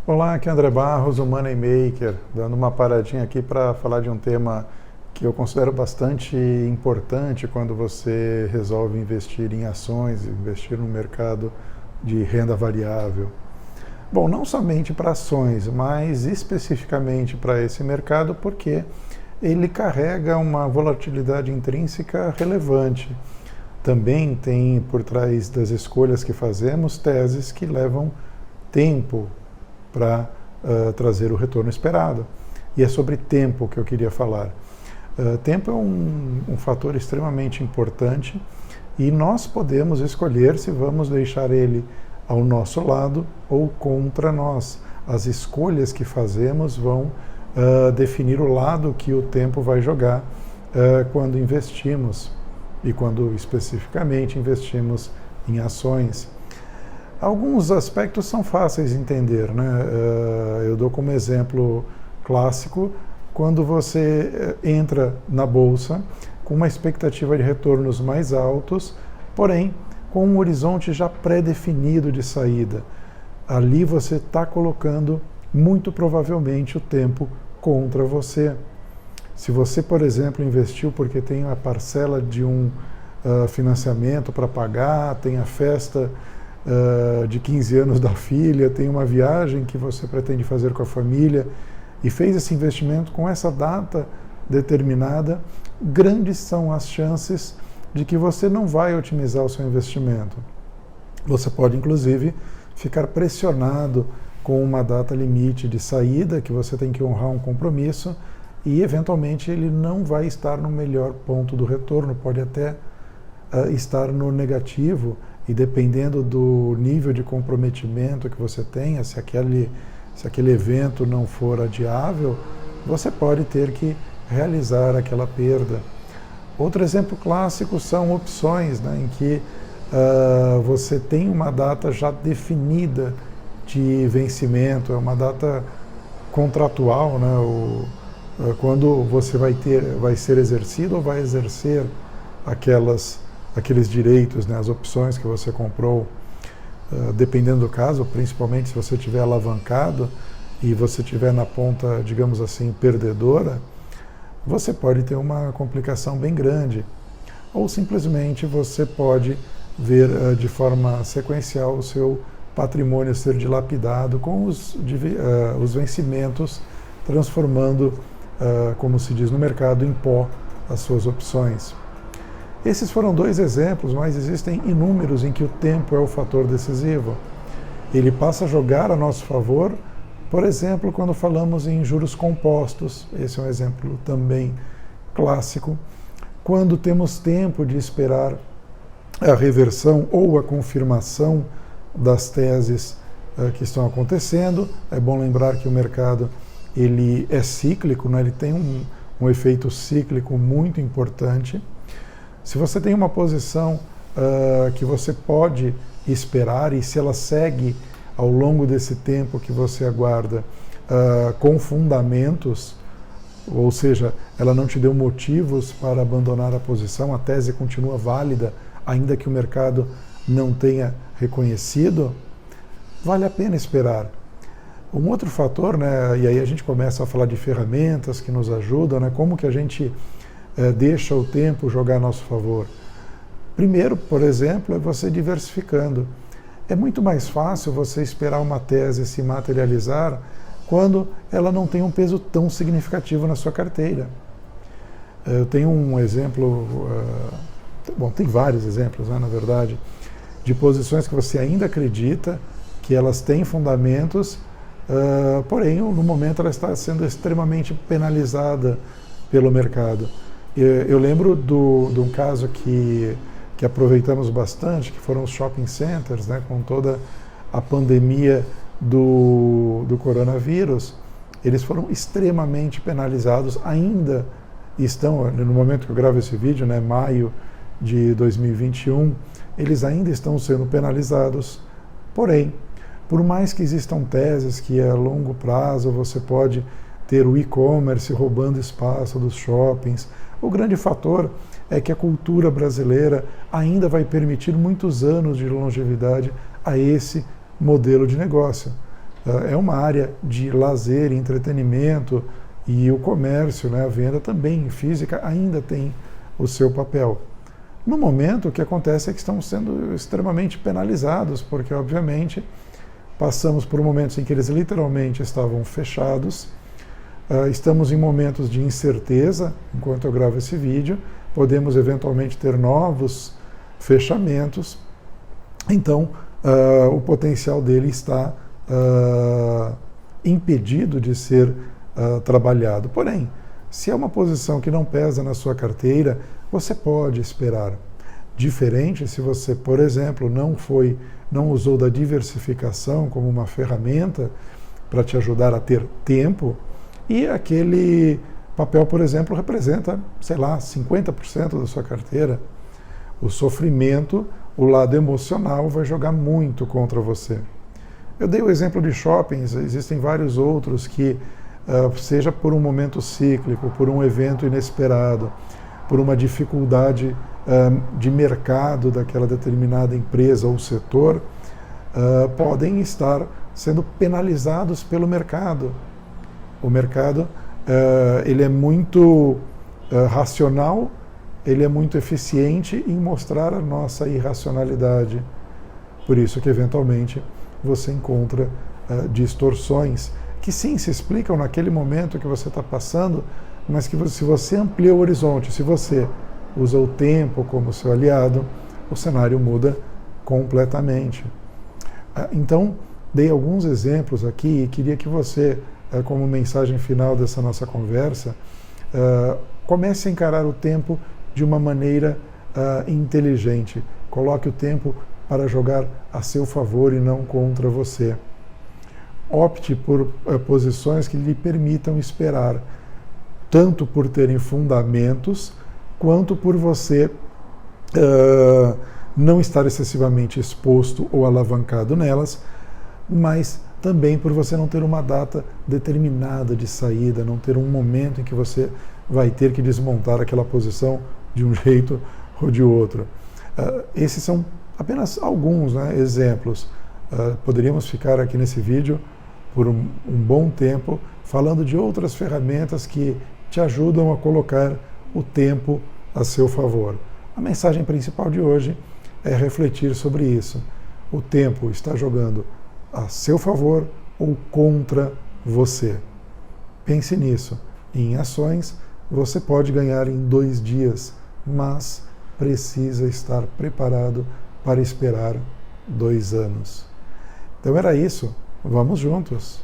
Olá, aqui é André Barros, o Moneymaker, dando uma paradinha aqui para falar de um tema que eu considero bastante importante quando você resolve investir em ações, investir no mercado de renda variável. Bom, não somente para ações, mas especificamente para esse mercado, porque ele carrega uma volatilidade intrínseca relevante. Também tem por trás das escolhas que fazemos teses que levam tempo para trazer o retorno esperado. E é sobre tempo que eu queria falar. Tempo é um fator extremamente importante e nós podemos escolher se vamos deixar ele ao nosso lado ou contra nós. As escolhas que fazemos vão definir o lado que o tempo vai jogar quando investimos e quando especificamente investimos em ações. Alguns aspectos são fáceis de entender, né? Eu dou como exemplo clássico quando você entra na bolsa com uma expectativa de retornos mais altos, porém com um horizonte já pré-definido de saída. Ali você está colocando muito provavelmente o tempo contra você. Se você, por exemplo, investiu porque tem a parcela de um financiamento para pagar, tem a festa de 15 anos da filha, tem uma viagem que você pretende fazer com a família e fez esse investimento com essa data determinada, grandes são as chances de que você não vai otimizar o seu investimento. Você pode, inclusive, ficar pressionado com uma data limite de saída, que você tem que honrar um compromisso, e eventualmente ele não vai estar no melhor ponto do retorno, pode até estar no negativo, e dependendo do nível de comprometimento que você tenha, se aquele evento não for adiável, você pode ter que realizar aquela perda. Outro exemplo clássico são opções, né, em que você tem uma data já definida de vencimento, é uma data contratual, né, quando você vai ser exercido ou vai exercer aqueles direitos, né, as opções que você comprou, dependendo do caso, principalmente se você estiver alavancado e você estiver na ponta, digamos assim, perdedora, você pode ter uma complicação bem grande. Ou simplesmente você pode ver de forma sequencial o seu patrimônio ser dilapidado com os vencimentos, transformando, como se diz no mercado, em pó as suas opções. Esses foram dois exemplos, mas existem inúmeros em que o tempo é o fator decisivo. Ele passa a jogar a nosso favor, por exemplo, quando falamos em juros compostos, esse é um exemplo também clássico, quando temos tempo de esperar a reversão ou a confirmação das teses que estão acontecendo. É bom lembrar que o mercado ele é cíclico, né? Ele tem um efeito cíclico muito importante. Se você tem uma posição que você pode esperar e se ela segue ao longo desse tempo que você aguarda com fundamentos, ou seja, ela não te deu motivos para abandonar a posição, a tese continua válida, ainda que o mercado não tenha reconhecido, vale a pena esperar. Um outro fator, né, e aí a gente começa a falar de ferramentas que nos ajudam, né, como que a gente deixa o tempo jogar a nosso favor. Primeiro, por exemplo, é você diversificando. É muito mais fácil você esperar uma tese se materializar quando ela não tem um peso tão significativo na sua carteira. Eu tenho um exemplo, bom, tem vários exemplos, né, na verdade, de posições que você ainda acredita que elas têm fundamentos, porém, no momento ela está sendo extremamente penalizada pelo mercado. Eu lembro de um caso que aproveitamos bastante, que foram os shopping centers, né, com toda a pandemia do coronavírus. Eles foram extremamente penalizados, ainda estão, no momento que eu gravo esse vídeo, né, maio de 2021, eles ainda estão sendo penalizados. Porém, por mais que existam teses que a longo prazo você pode ter o e-commerce roubando espaço dos shoppings, o grande fator é que a cultura brasileira ainda vai permitir muitos anos de longevidade a esse modelo de negócio. é uma área de lazer, entretenimento, e o comércio, né, a venda também física ainda tem o seu papel. No momento, o que acontece é que estamos sendo extremamente penalizados, porque, obviamente, passamos por momentos em que eles literalmente estavam fechados, estamos em momentos de incerteza, enquanto eu gravo esse vídeo, podemos eventualmente ter novos fechamentos, então o potencial dele está impedido de ser trabalhado. Porém, se é uma posição que não pesa na sua carteira, você pode esperar. Diferente se você, por exemplo, não usou da diversificação como uma ferramenta para te ajudar a ter tempo, e aquele papel, por exemplo, representa, sei lá, 50% da sua carteira. O sofrimento, o lado emocional vai jogar muito contra você. Eu dei o exemplo de shoppings, existem vários outros que, seja por um momento cíclico, por um evento inesperado, por uma dificuldade de mercado daquela determinada empresa ou setor, podem estar sendo penalizados pelo mercado. O mercado ele é muito racional, ele é muito eficiente em mostrar a nossa irracionalidade. Por isso que, eventualmente, você encontra distorções que sim se explicam naquele momento que você está passando, mas que se você amplia o horizonte, se você usa o tempo como seu aliado, o cenário muda completamente. Então, dei alguns exemplos aqui e queria que você, como mensagem final dessa nossa conversa, comece a encarar o tempo de uma maneira inteligente. Coloque o tempo para jogar a seu favor e não contra você. Opte por posições que lhe permitam esperar, tanto por terem fundamentos, quanto por você não estar excessivamente exposto ou alavancado nelas, mas também por você não ter uma data determinada de saída, não ter um momento em que você vai ter que desmontar aquela posição de um jeito ou de outro. Esses são apenas alguns, né, exemplos. Poderíamos ficar aqui nesse vídeo por um bom tempo falando de outras ferramentas que te ajudam a colocar o tempo a seu favor. A mensagem principal de hoje é refletir sobre isso. O tempo está jogando a seu favor ou contra você. Pense nisso. Em ações, você pode ganhar em 2 dias, mas precisa estar preparado para esperar 2 anos. Então era isso. Vamos juntos.